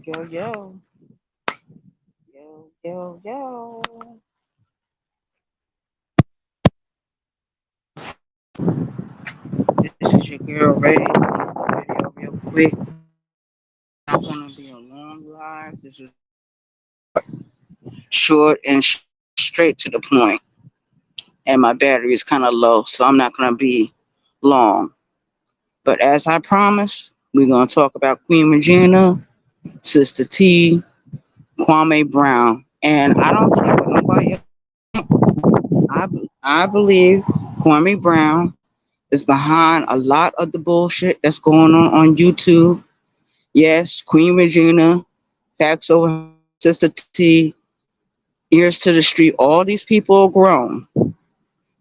Yo, yo, yo. This is your girl Ray. Video real quick. Not gonna be a long live. This is short and straight to the point. And my battery is kind of low, so I'm not gonna be long. But as I promised, we're gonna talk about Queen Regina, Sister T, Kwame Brown, and I don't care what nobody else. I I believe Kwame Brown is behind a lot of the bullshit that's going on YouTube. Yes, Queen Regina, Facts Over, Sister T, Ears to the Street, all these people are grown.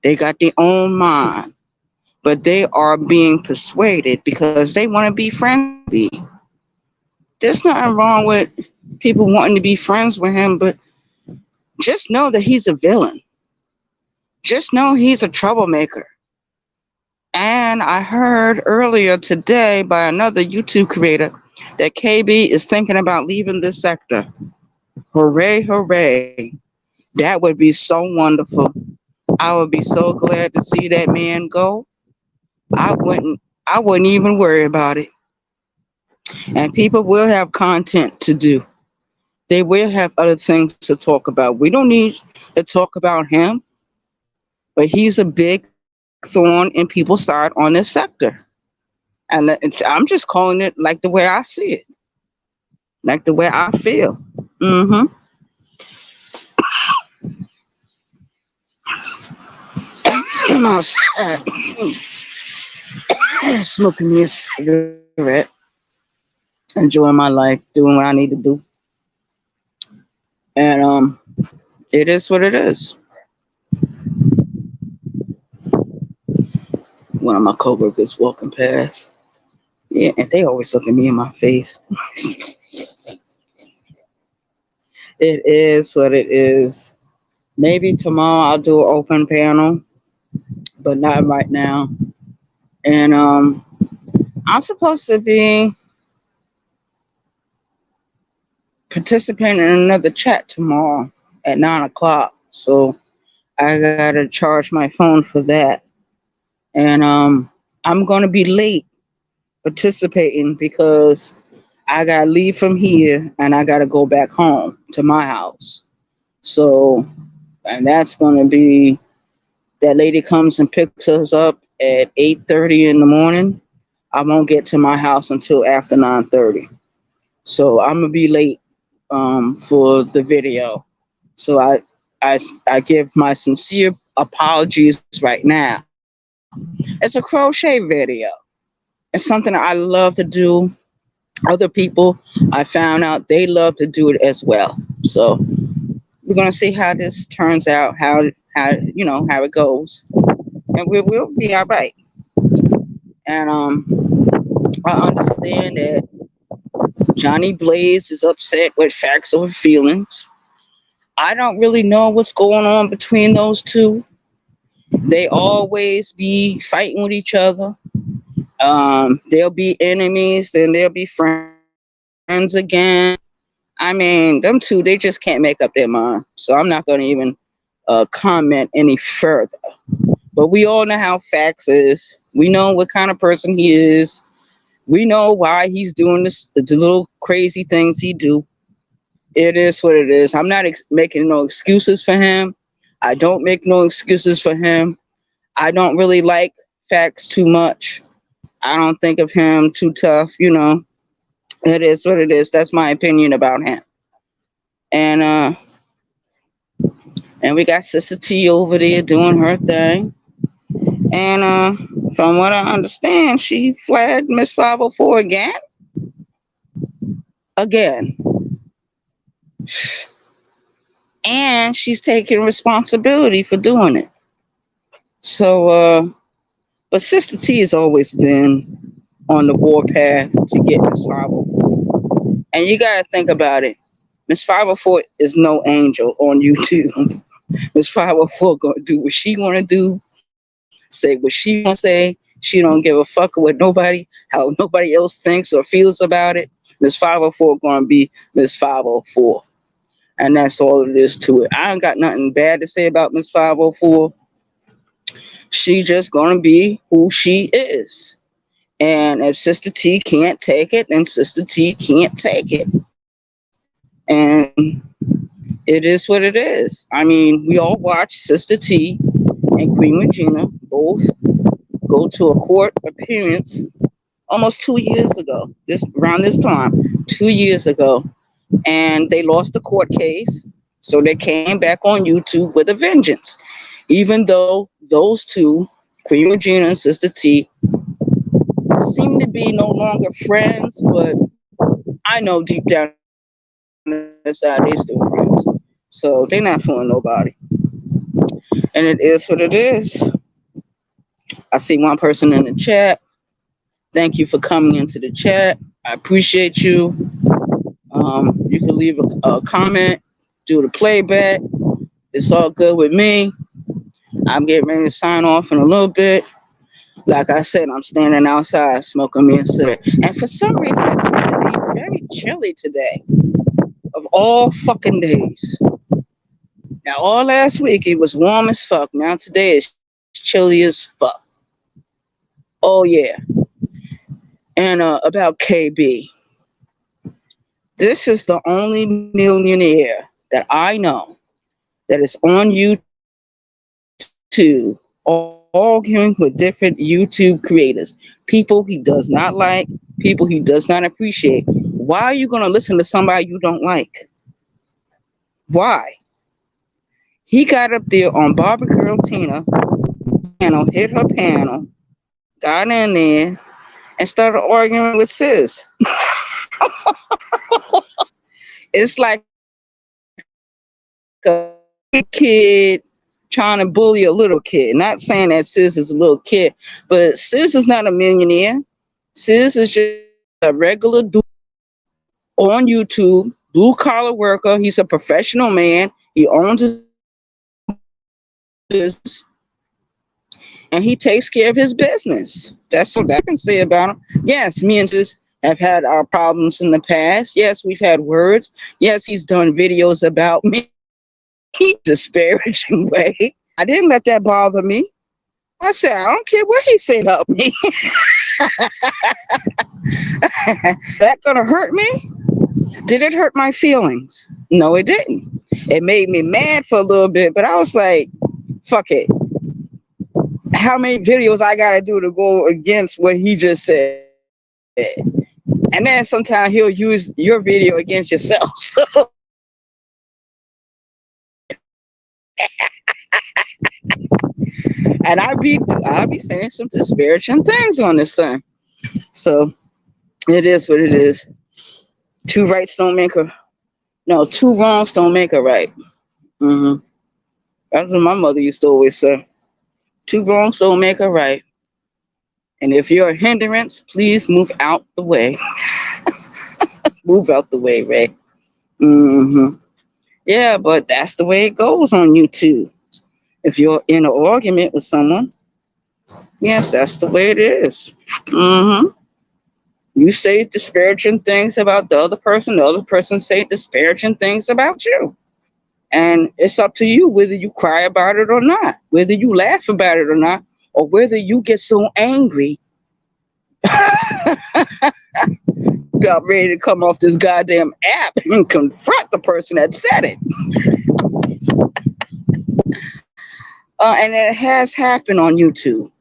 They got their own mind, but they are being persuaded because they want to be friends with me. There's nothing wrong with people wanting to be friends with him, but just know that he's a villain. Just know he's a troublemaker. And I heard earlier today by another YouTube creator that KB is thinking about leaving this sector. Hooray, hooray. That would be so wonderful. I would be so glad to see that man go. I wouldn't even worry about it. And people will have content to do. They will have other things to talk about. We don't need to talk about him, but he's a big thorn in people's side on this sector. And I'm just calling it like the way I see it, like the way I feel. Mm-hmm. I'm outside smoking me a cigarette, enjoying my life, doing what I need to do. And it is what it is. One of my coworkers walking past. Yeah, and they always look at me in my face. It is what it is. Maybe tomorrow I'll do an open panel, but not right now. And I'm supposed to be participating in another chat tomorrow at 9 o'clock. So I gotta charge my phone for that. And I'm gonna be late participating because I gotta leave from here and I gotta go back home to my house. So, and that's gonna be that lady comes and picks us up at 8:30 in the morning. I won't get to my house until after 9:30. So I'm gonna be late for the video. So I give my sincere apologies right now. It's a crochet video. It's something I love to do. Other people I found out they love to do it as well. So we're gonna see how this turns out, how it goes, and we'll be all right. And I understand that Johnny Blaze is upset with Facts Over Feelings. I don't really know what's going on between those two. They always be fighting with each other. They'll be enemies, then they'll be friends again. I mean, them two, they just can't make up their mind. So I'm not going to even comment any further. But we all know how Facts is. We know what kind of person he is. We know why he's doing the little crazy things he do. It is what it is. I'm not making no excuses for him. I don't make no excuses for him. I don't really like Facts too much. I don't think of him too tough. It is what it is. That's my opinion about him. And and we got Sister T over there doing her thing. And from what I understand, she flagged Miss 504 again. Again. And she's taking responsibility for doing it. So but Sister T has always been on the warpath to get Miss 504. And you gotta think about it. Miss 504 is no angel on YouTube. Miss 504 gonna do what she wanna do, say what she wanna say. She don't give a fuck what nobody, how nobody else thinks or feels about it. Miss 504 gonna be Miss 504. And that's all it is to it. I ain't got nothing bad to say about Miss 504. She just gonna be who she is. And if Sister T can't take it, then Sister T can't take it. And it is what it is. I mean, we all watched Sister T and Queen Regina both go to a court appearance almost 2 years ago. This around this time, 2 years ago, and they lost the court case, so they came back on YouTube with a vengeance. Even though those two, Queen Regina and Sister T, seem to be no longer friends, but I know deep down inside they still friends. So they're not fooling nobody. And it is what it is. I see one person in the chat. Thank you for coming into the chat. I appreciate you. You can leave a comment, do the playback. It's all good with me. I'm getting ready to sign off in a little bit. Like I said, I'm standing outside smoking me a cigarette. And for some reason, it's going to be very chilly today. Of all fucking days. Now, all last week, it was warm as fuck. Now, today, it's chilly as fuck. Oh, yeah. And about KB. This is the only millionaire that I know that is on YouTube arguing with different YouTube creators. People he does not like, people he does not appreciate. Why are you going to listen to somebody you don't like? Why? He got up there on Barbara Girl Tina panel, hit her panel, got in there, and started arguing with Sis. It's like a kid trying to bully a little kid. Not saying that Sis is a little kid, but Sis is not a millionaire. Sis is just a regular dude on YouTube, blue collar worker. He's a professional man. He owns his business. And he takes care of his business. That's what I can say about him. Yes, me and Sis have had our problems in the past. Yes, we've had words. Yes, he's done videos about me. Disparaging way. I didn't let that bother me. I said, I don't care what he said about me. That gonna hurt me? Did it hurt my feelings? No, it didn't. It made me mad for a little bit, but I was like, fuck it. How many videos I gotta do to go against what he just said? And then sometimes he'll use your video against yourself. So and I'll be saying some disparaging things on this thing. So it is what it is. Two wrongs don't make a right. That's what my mother used to always say. Two wrongs don't make a right. And if you're a hindrance, please move out the way. Move out the way, Ray. Yeah, but that's the way it goes on YouTube. If you're in an argument with someone, yes, that's the way it is. You say disparaging things about the other person say disparaging things about you. And it's up to you whether you cry about it or not, whether you laugh about it or not, or whether you get so angry got ready to come off this goddamn app and confront the person that said it. And it has happened on YouTube.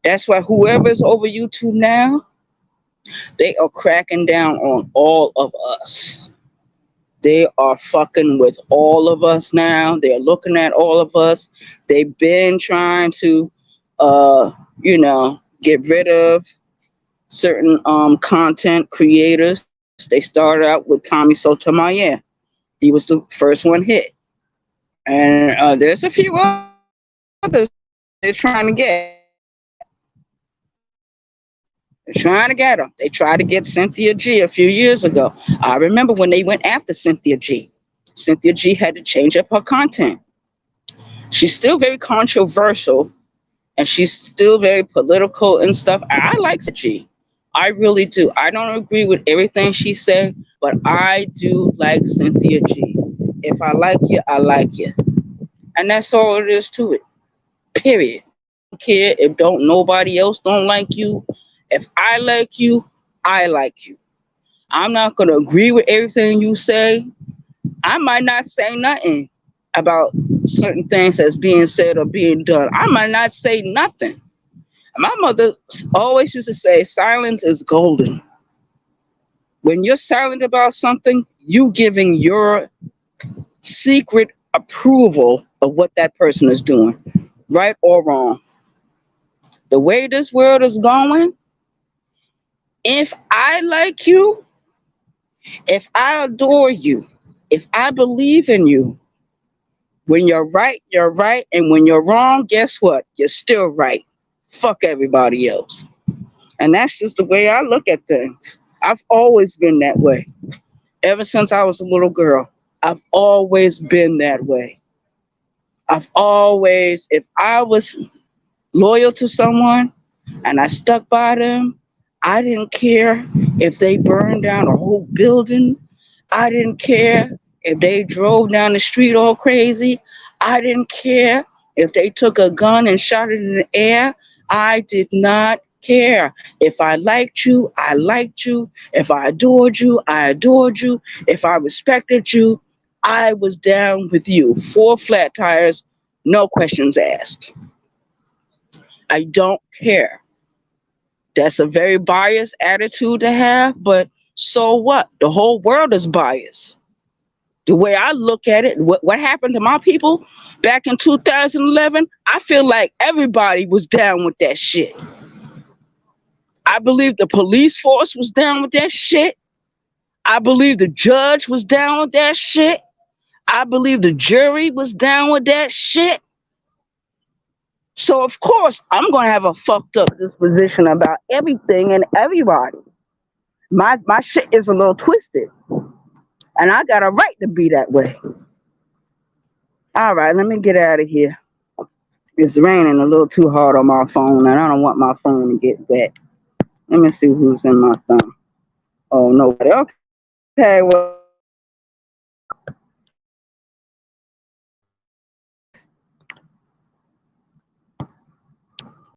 That's why whoever's over YouTube now, they are cracking down on all of us. They are fucking with all of us now. They're looking at all of us. They've been trying to, get rid of certain content creators. They started out with Tommy Sotomayor. He was the first one hit. And there's a few others they're trying to get. They're trying to get them. They tried to get Cynthia G a few years ago. I remember when they went after Cynthia G. Cynthia G had to change up her content. She's still very controversial and she's still very political and stuff. I like G. I really do. I don't agree with everything she said, but I do like Cynthia G. If I like you, I like you. And that's all it is to it. Period. I don't care if don't nobody else don't like you. If I like you, I like you. I'm not gonna agree with everything you say. I might not say nothing about certain things that's being said or being done. I might not say nothing. My mother always used to say, silence is golden. When you're silent about something, you giving your secret approval of what that person is doing, right or wrong. The way this world is going, if I like you, if I adore you, if I believe in you, when you're right, you're right. And when you're wrong, guess what? You're still right. Fuck everybody else. And that's just the way I look at things. I've always been that way. Ever since I was a little girl, I've always been that way. I've always, if I was loyal to someone and I stuck by them, I didn't care if they burned down a whole building. I didn't care if they drove down the street all crazy. I didn't care if they took a gun and shot it in the air. I did not care. If I liked you, I liked you. If I adored you, I adored you. If I respected you, I was down with you. 4 flat tires, no questions asked. I don't care. That's a very biased attitude to have, but so what? The whole world is biased. The way I look at it, what happened to my people back in 2011, I feel like everybody was down with that shit. I believe the police force was down with that shit. I believe the judge was down with that shit. I believe the jury was down with that shit. So of course I'm gonna have a fucked up disposition about everything and everybody. My shit is a little twisted. And I got a right to be that way. All right, let me get out of here. It's raining a little too hard on my phone, and I don't want my phone to get wet. Let me see who's in my phone. Oh, nobody. Okay, well.